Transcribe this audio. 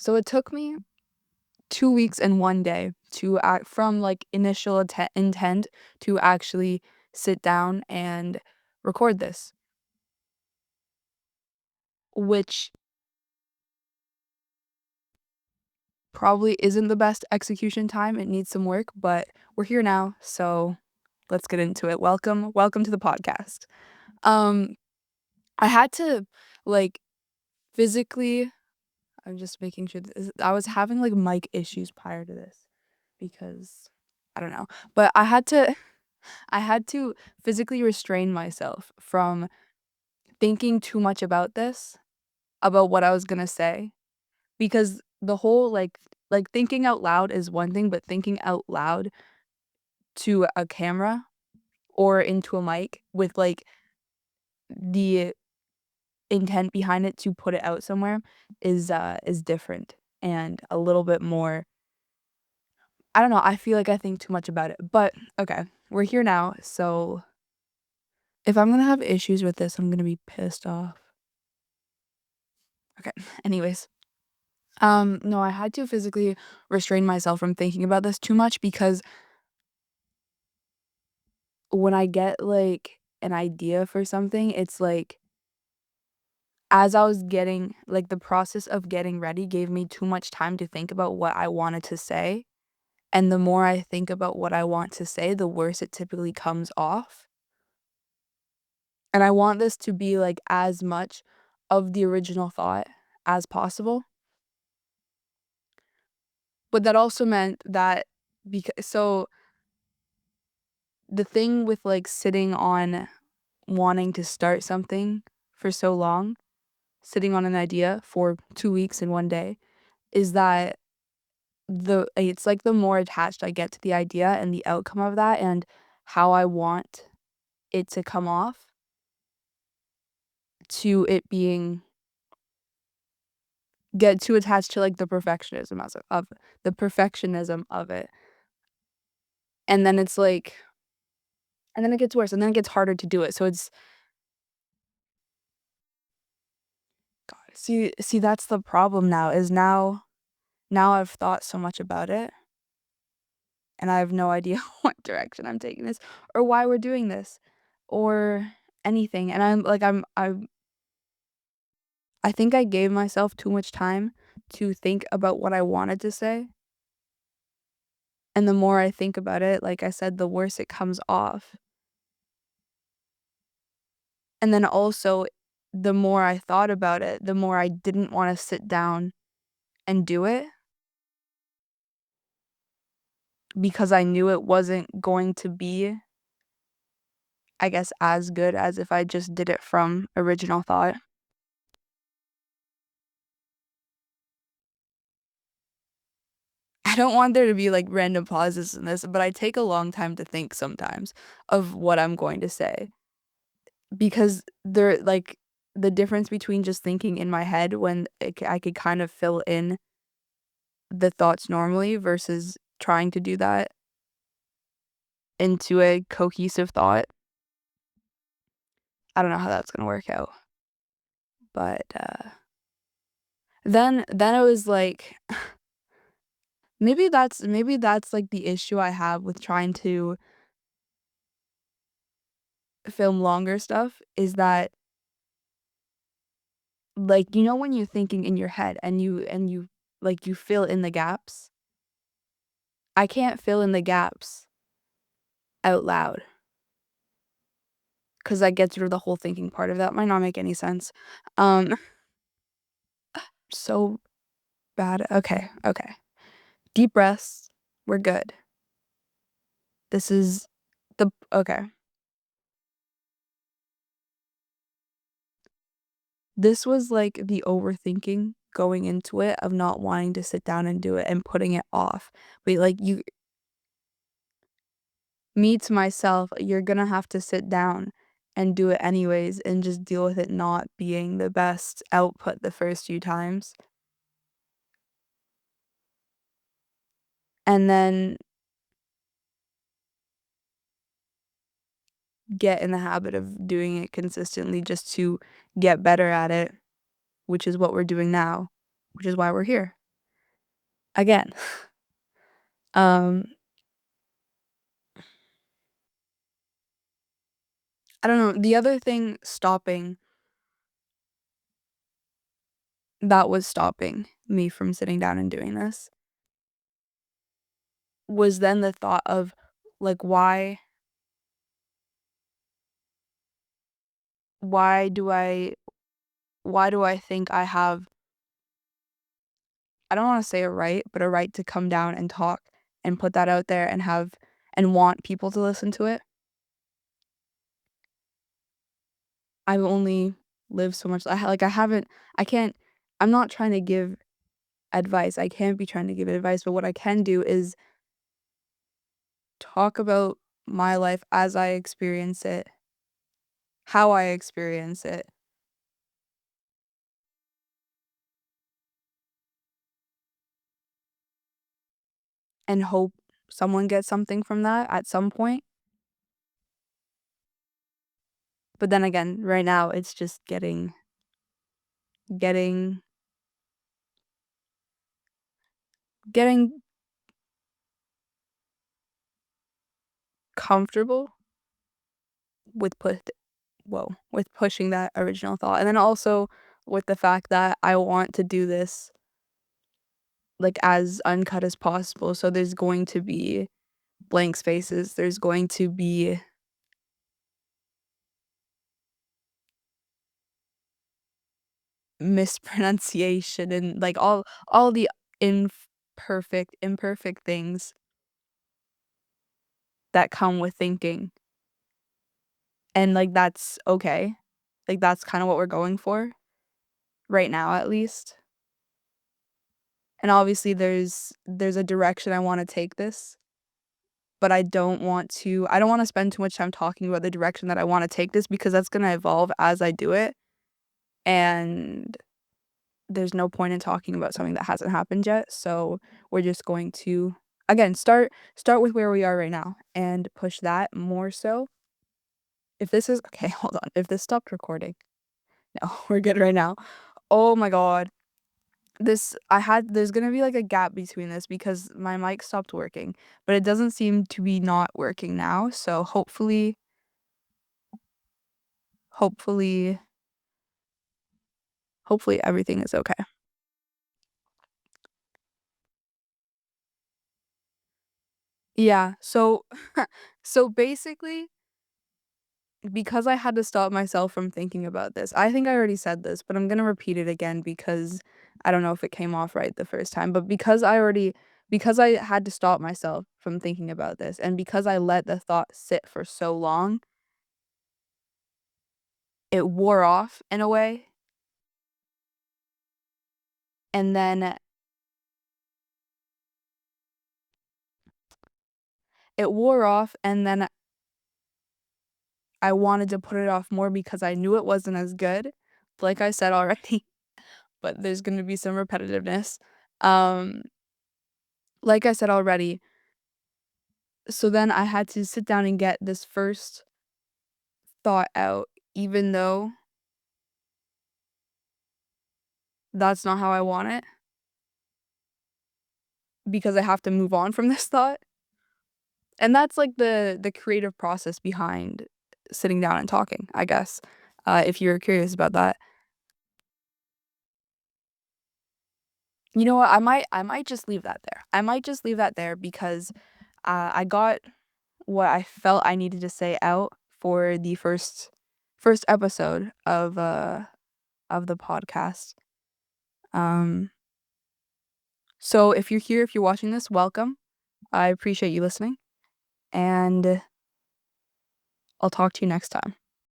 So it took me 2 weeks and 1 day to act from, like, initial intent to actually sit down and record this, which probably isn't the best execution time, it needs some work, but we're here now, so let's get into it. Welcome to the podcast. Um, I had to, like, physically I'm just making sure this I was having, like, mic issues prior to this because I don't know, but I had to physically restrain myself from thinking too much about this, about what I was gonna say, because the whole, thinking out loud is one thing, but thinking out loud to a camera or into a mic with, like, the intent behind it to put it out somewhere is different and a little bit more I don't know, I feel like I think too much about it, but okay, we're here now, so if I'm gonna have issues with this, I'm gonna be pissed off. Okay, anyways, no, I had to physically restrain myself from thinking about this too much because when I get, like, an idea for something, it's like as I was getting like, the process of getting ready gave me too much time to think about what I wanted to say, and the more I think about what I want to say, the worse it typically comes off, and I want this to be, like, as much of the original thought as possible, but that also meant that so the thing with, like, sitting on wanting to start something for so long, sitting on an idea for 2 weeks and 1 day, is that it's like the more attached I get to the idea and the outcome of that and how I want it to come off to it being get too attached to, like, the perfectionism of it, and then it's like and then it gets worse, and then it gets harder to do it, so it's God, see, that's the problem now, is now I've thought so much about it, and I have no idea what direction I'm taking this, or why we're doing this, or anything, and I think I gave myself too much time to think about what I wanted to say, and the more I think about it, like I said, the worse it comes off, and then also, the more I thought about it, the more I didn't wanna sit down and do it, because I knew it wasn't going to be, I guess, as good as if I just did it from original thought. I don't want there to be, like, random pauses in this, but I take a long time to think sometimes of what I'm going to say because the difference between just thinking in my head when I could kind of fill in the thoughts normally versus trying to do that into a cohesive thought. I don't know how that's gonna work out, but, then it was like maybe that's, like, the issue I have with trying to film longer stuff is that, like, you know when you're thinking in your head and you fill in the gaps? I can't fill in the gaps out loud because that gets rid of the whole thinking part of that, might not make any sense. Um, so bad. Okay, okay. Deep breaths. We're good. This is okay. This was, like, the overthinking going into it of not wanting to sit down and do it and putting it off. But, like, me to myself, you're gonna have to sit down and do it anyways and just deal with it not being the best output the first few times, and then get in the habit of doing it consistently just to get better at it, which is what we're doing now, which is why we're here. again. Um, I don't know, the other thing that was stopping me from sitting down and doing this was then the thought of, like, why do I why do I think I have, I don't wanna say a right, but a right to come down and talk and put that out there and have and want people to listen to it? I've only lived so much, I haven't, I can't, I'm not trying to give advice, I can't be trying to give advice, but what I can do is talk about my life as I experience it, how I experience it, and hope someone gets something from that at some point. But then again, right now, it's just getting getting comfortable with with pushing that original thought, and then also with the fact that I want to do this, like, as uncut as possible, so there's going to be blank spaces, there's going to be mispronunciation and, like, all the imperfect things that come with thinking, and, like, that's okay. Like, that's kinda what we're going for, right now at least, and obviously there's a direction I wanna take this, but I don't wanna spend too much time talking about the direction that I wanna take this because that's gonna evolve as I do it, and there's no point in talking about something that hasn't happened yet, so we're just going to, again, start with where we are right now and push that more so. If this is okay, hold on. If this stopped recording. No, we're good right now. Oh my god. There's gonna be, like, a gap between this because my mic stopped working, but it doesn't seem to be not working now, so hopefully hopefully everything is okay. Yeah, so so basically, because I had to stop myself from thinking about this, I think I already said this, but I'm gonna repeat it again because I don't know if it came off right the first time, but because I had to stop myself from thinking about this, and because I let the thought sit for so long, it wore off in a way, and then it wore off, and then I wanted to put it off more because I knew it wasn't as good, like I said already, but there's gonna be some repetitiveness. Um, like I said already, so then I had to sit down and get this first thought out, even though that's not how I want it, because I have to move on from this thought. And that's like the creative process behind sitting down and talking, I guess, if you're curious about that. You know what? I might just leave that there. I might just leave that there because I got what I felt I needed to say out for the first episode of the podcast. Um, so if you're here, if you're watching this, welcome. I appreciate you listening, and I'll talk to you next time.